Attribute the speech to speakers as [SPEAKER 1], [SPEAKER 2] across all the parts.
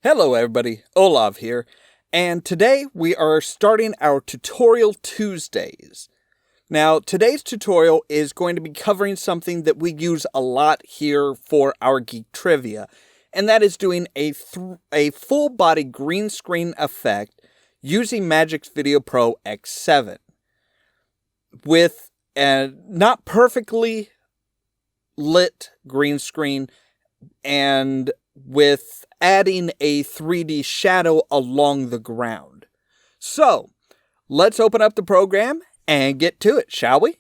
[SPEAKER 1] Hello everybody, Ollamh here, and today we are starting our Tutorial Tuesdays. Now, today's tutorial is going to be covering something that we use a lot here for our Geek Trivia, and that is doing a full-body green screen effect using Magix Video Pro X7. With a not perfectly lit green screen and with adding a 3D shadow along the ground. So, let's open up the program and get to it, shall we?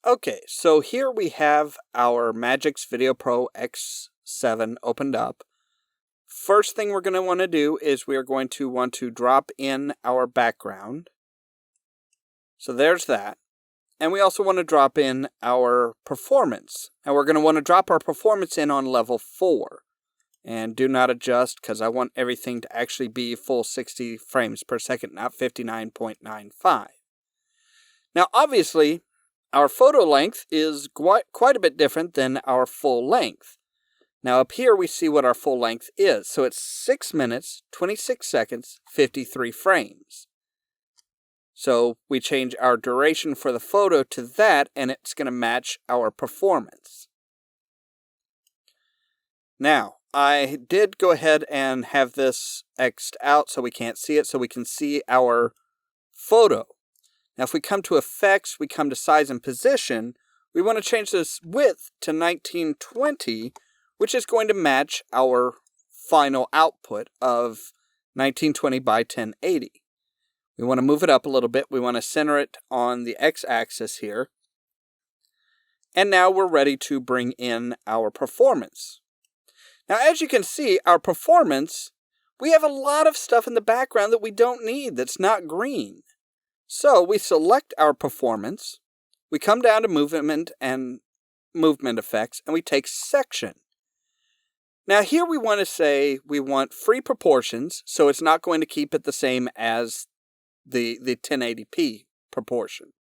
[SPEAKER 1] Okay, so here we have our Magix Video Pro X7 opened up. First thing we're going to want to do is we are going to want to drop in our background. So there's that. And we also want to drop in our performance. And we're going to want to drop our performance in on level 4. And do not adjust because I want everything to actually be full 60 frames per second, not 59.95. Now obviously, our photo length is quite a bit different than our full length. Now up here we see what our full length is. So it's 6 minutes, 26 seconds, 53 frames. So we change our duration for the photo to that and it's going to match our performance. Now, I did go ahead and have this X'd out so we can't see it, so we can see our photo. Now, if we come to Effects, we come to Size and Position, we want to change this width to 1920, which is going to match our final output of 1920 by 1080. We want to move it up a little bit. We want to center it on the X-axis here. And now we're ready to bring in our performance. Now, as you can see, our performance, we have a lot of stuff in the background that we don't need, that's not green. So we select our performance, we come down to movement and movement effects, and we take section. Now here we want to say we want free proportions, so it's not going to keep it the same as the 1080p proportion.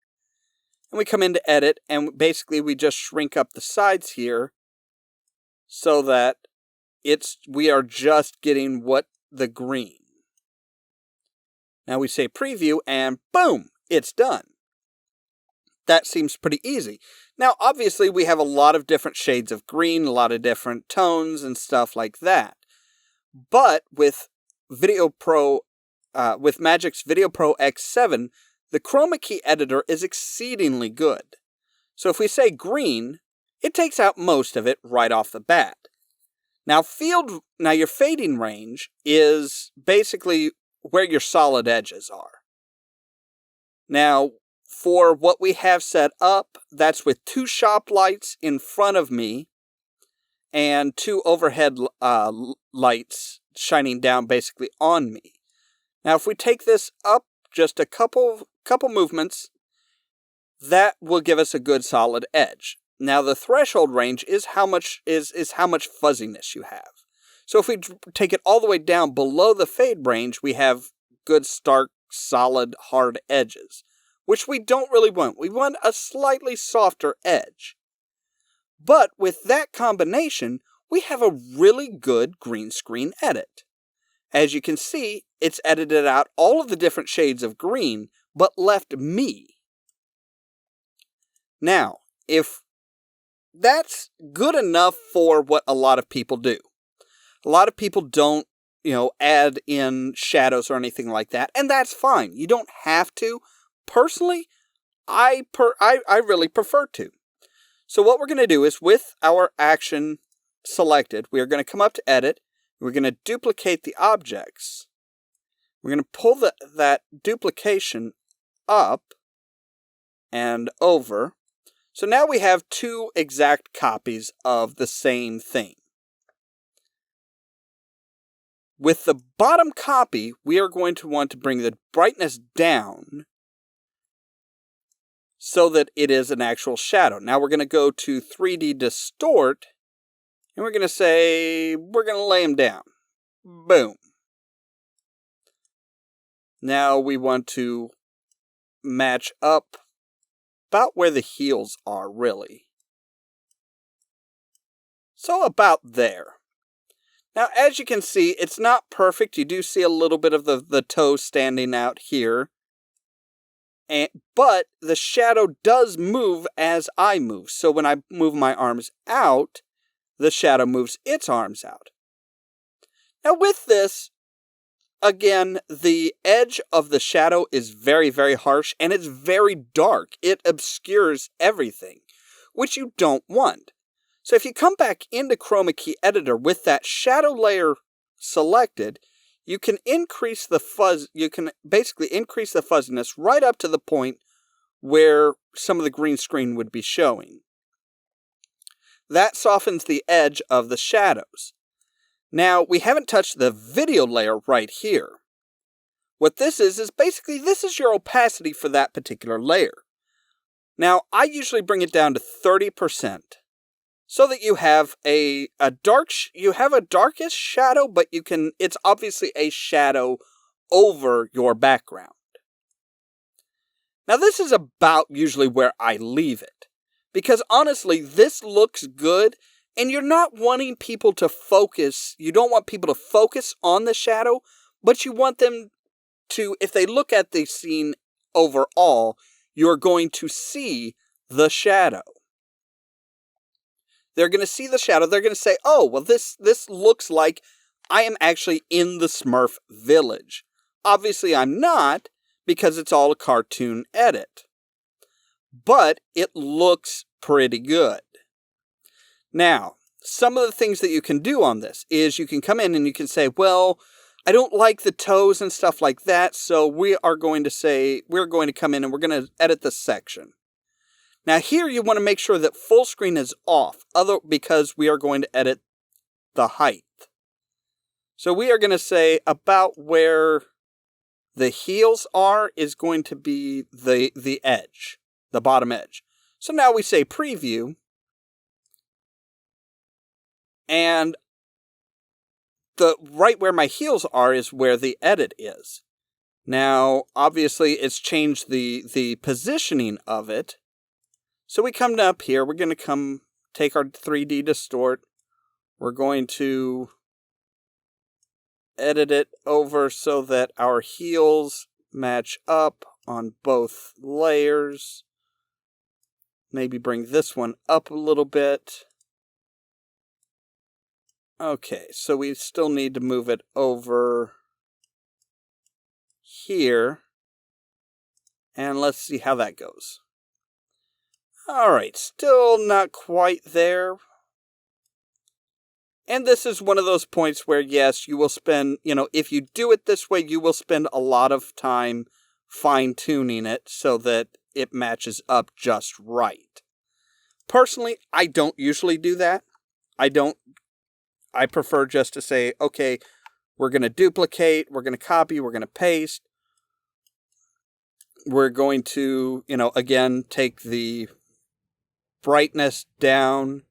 [SPEAKER 1] And we come into edit, and basically we just shrink up the sides here so that we are just getting the green. Now we say preview and boom, it's done. That seems pretty easy. Now obviously we have a lot of different shades of green, a lot of different tones and stuff like that. But with Magix Video Pro X7, the chroma key editor is exceedingly good. So if we say green, it takes out most of it right off the bat. Now your fading range is basically where your solid edges are. Now, for what we have set up, that's with 2 shop lights in front of me and 2 overhead lights shining down basically on me. Now, if we take this up just a couple movements, that will give us a good solid edge. Now, the threshold range is how much fuzziness you have. So if we take it all the way down below the fade range, we have good, stark, solid, hard edges, which we don't really want. We want a slightly softer edge. But with that combination, we have a really good green screen edit. As you can see, it's edited out all of the different shades of green, but left me. Now, if that's good enough for what a lot of people do. A lot of people don't, add in shadows or anything like that, and that's fine. You don't have to. Personally, I really prefer to. So what we're going to do is with our action selected, we are going to come up to Edit. We're going to duplicate the objects. We're going to pull that duplication up and over. So now we have 2 exact copies of the same thing. With the bottom copy, we are going to want to bring the brightness down so that it is an actual shadow. Now we're going to go to 3D Distort, and we're going to say, we're going to lay him down. Boom. Now we want to match up about where the heels are, really. So about there. Now, as you can see, it's not perfect. You do see a little bit of the toe standing out here. But the shadow does move as I move. So when I move my arms out, the shadow moves its arms out. Now with this, again, the edge of the shadow is very, very harsh, and it's very dark. It obscures everything, which you don't want. So if you come back into Chroma Key Editor with that shadow layer selected, you can increase the fuzz. You can basically increase the fuzziness right up to the point where some of the green screen would be showing. That softens the edge of the shadows. Now, we haven't touched the video layer right here. What this is basically, this is your opacity for that particular layer. Now, I usually bring it down to 30%. So that you have a darkest shadow, but it's obviously a shadow over your background. Now this is about usually where I leave it. Because honestly, this looks good, and you're not wanting people to focus, you don't want people to focus on the shadow, but you want them to, if they look at the scene overall, you're going to see the shadow. They're going to see the shadow. They're going to say, oh, well, this looks like I am actually in the Smurf village. Obviously, I'm not, because it's all a cartoon edit. But it looks pretty good. Now, some of the things that you can do on this is you can come in and you can say, well, I don't like the toes and stuff like that, so we're going to come in and we're going to edit this section. Now here you want to make sure that full screen is off, because we are going to edit the height. So we are going to say about where the heels are is going to be the edge, the bottom edge. So now we say preview, and right where my heels are is where the edit is. Now, obviously, it's changed the positioning of it. So we come up here, we're going to take our 3D Distort, we're going to edit it over so that our heels match up on both layers. Maybe bring this one up a little bit. Okay, so we still need to move it over here. And let's see how that goes. Alright, still not quite there. And this is one of those points where, yes, you will spend, if you do it this way, you will spend a lot of time fine-tuning it so that it matches up just right. Personally, I don't usually do that. I prefer just to say, okay, we're going to duplicate, we're going to copy, we're going to paste. We're going to, again, take the brightness down,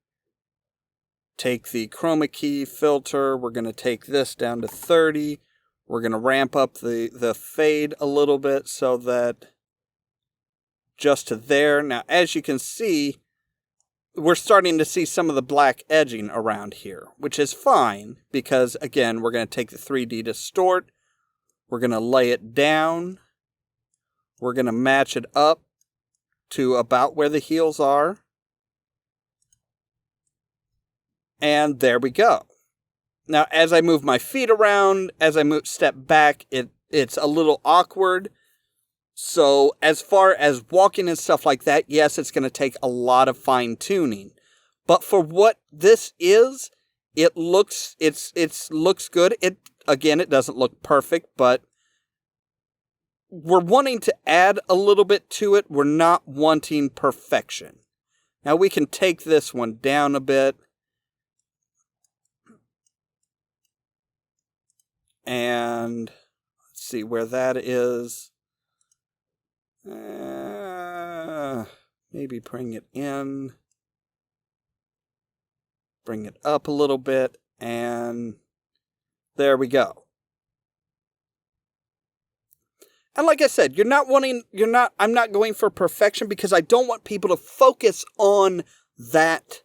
[SPEAKER 1] take the chroma key filter, we're going to take this down to 30, we're going to ramp up the fade a little bit so that just to there. Now, as you can see, we're starting to see some of the black edging around here, which is fine because, again, we're going to take the 3D Distort, we're going to lay it down, we're going to match it up to about where the heels are. And there we go. Now, as I move my feet around, as I step back, it's a little awkward. So as far as walking and stuff like that, yes, it's going to take a lot of fine tuning. But for what this is, it looks good. Again, it doesn't look perfect, but we're wanting to add a little bit to it. We're not wanting perfection. Now we can take this one down a bit. And let's see where that is. maybe bring it in, bring it up a little bit, and there we go. And like I said, I'm not going for perfection because I don't want people to focus on that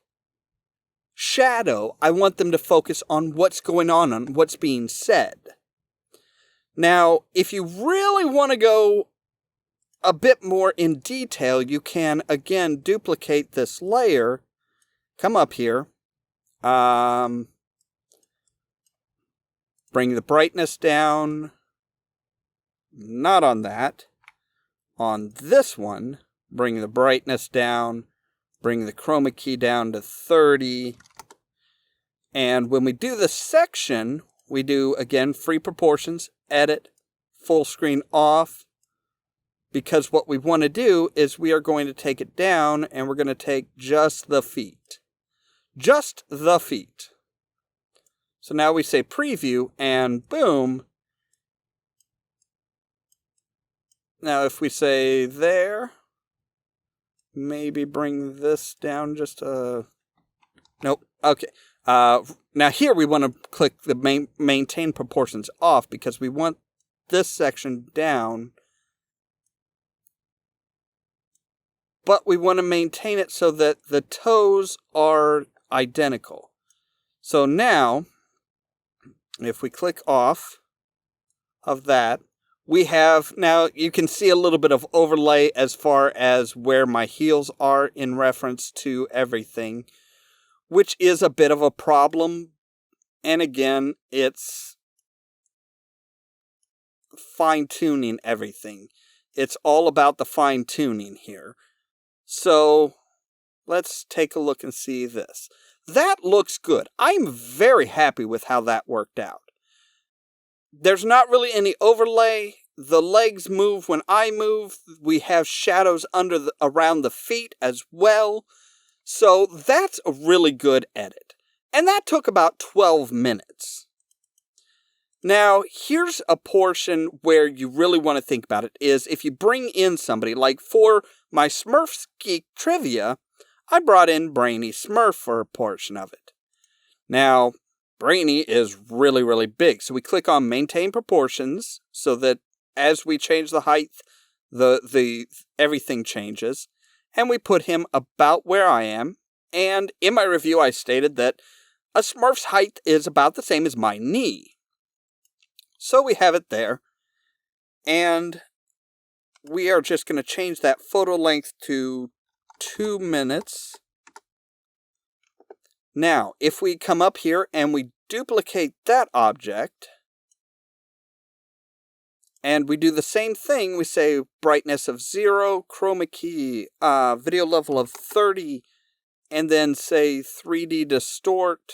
[SPEAKER 1] shadow. I want them to focus on what's going on what's being said. Now, if you really want to go a bit more in detail, you can, again, duplicate this layer, come up here, bring the brightness down, not on that, on this one, bring the brightness down, bring the chroma key down to 30, and when we do the section, we do, again, free proportions, edit, full screen off, because what we want to do is we are going to take it down and we're going to take just the feet. Just the feet. So now we say preview and boom. Now if we say there, maybe bring this down just a... Nope. Okay. Now here we want to click the maintain proportions off because we want this section down. But we want to maintain it so that the toes are identical. So now, if we click off of that, we have, now you can see a little bit of overlay as far as where my heels are in reference to everything, which is a bit of a problem. And again, it's fine-tuning everything. It's all about the fine-tuning here. So let's take a look and see this. That looks good. I'm very happy with how that worked out. There's not really any overlay. The legs move when I move. We have shadows around the feet as well. So that's a really good edit. And that took about 12 minutes. Now, here's a portion where you really want to think about it, is if you bring in somebody, like for my Smurfs Geek Trivia, I brought in Brainy Smurf for a portion of it. Now, Brainy is really, really big, so we click on Maintain Proportions, so that as we change the height, everything changes, and we put him about where I am, and in my review I stated that a Smurf's height is about the same as my knee. So we have it there, and we are just going to change that photo length to 2 minutes. Now, if we come up here and we duplicate that object, and we do the same thing, we say brightness of 0, chroma key, video level of 30, and then say 3D distort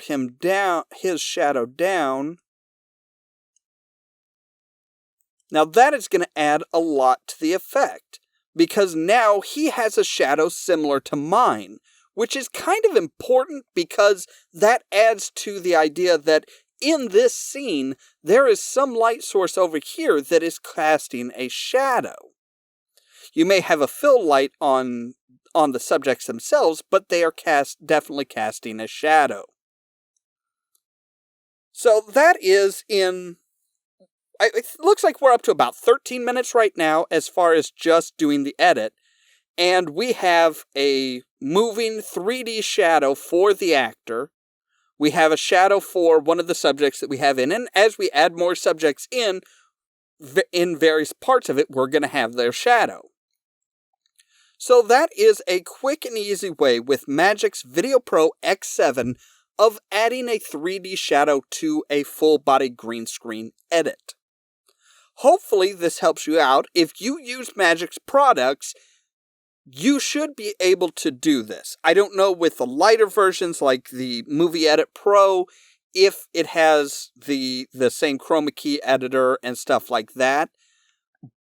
[SPEAKER 1] him down, his shadow down. Now that is going to add a lot to the effect, because now he has a shadow similar to mine, which is kind of important because that adds to the idea that in this scene, there is some light source over here that is casting a shadow. You may have a fill light on the subjects themselves, but they are definitely casting a shadow. So that is in... It looks like we're up to about 13 minutes right now as far as just doing the edit. And we have a moving 3D shadow for the actor. We have a shadow for one of the subjects that we have in. And as we add more subjects in various parts of it, we're going to have their shadow. So that is a quick and easy way with Magix Video Pro X7 of adding a 3D shadow to a full body green screen edit. Hopefully this helps you out. If you use Magix products, you should be able to do this. I don't know with the lighter versions like the Movie Edit Pro, if it has the same chroma key editor and stuff like that.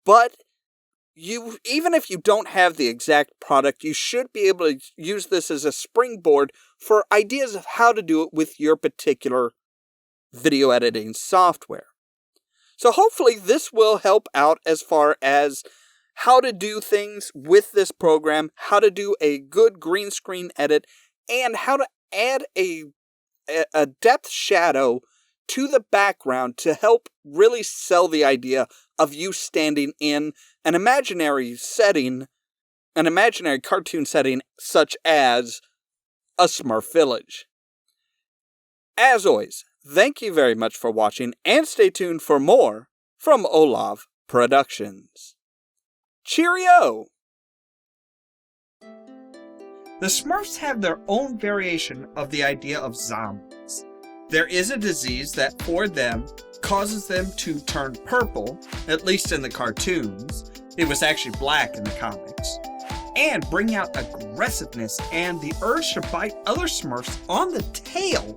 [SPEAKER 1] But even if you don't have the exact product, you should be able to use this as a springboard for ideas of how to do it with your particular video editing software. So hopefully this will help out as far as how to do things with this program, how to do a good green screen edit, and how to add a depth shadow to the background to help really sell the idea of you standing in an imaginary setting, an imaginary cartoon setting such as a Smurf village. As always, thank you very much for watching, and stay tuned for more from Ollamh Productions. Cheerio! The Smurfs have their own variation of the idea of zombies. There is a disease that, for them, causes them to turn purple, at least in the cartoons. It was actually black in the comics. And bring out aggressiveness and the urge to bite other Smurfs on the tail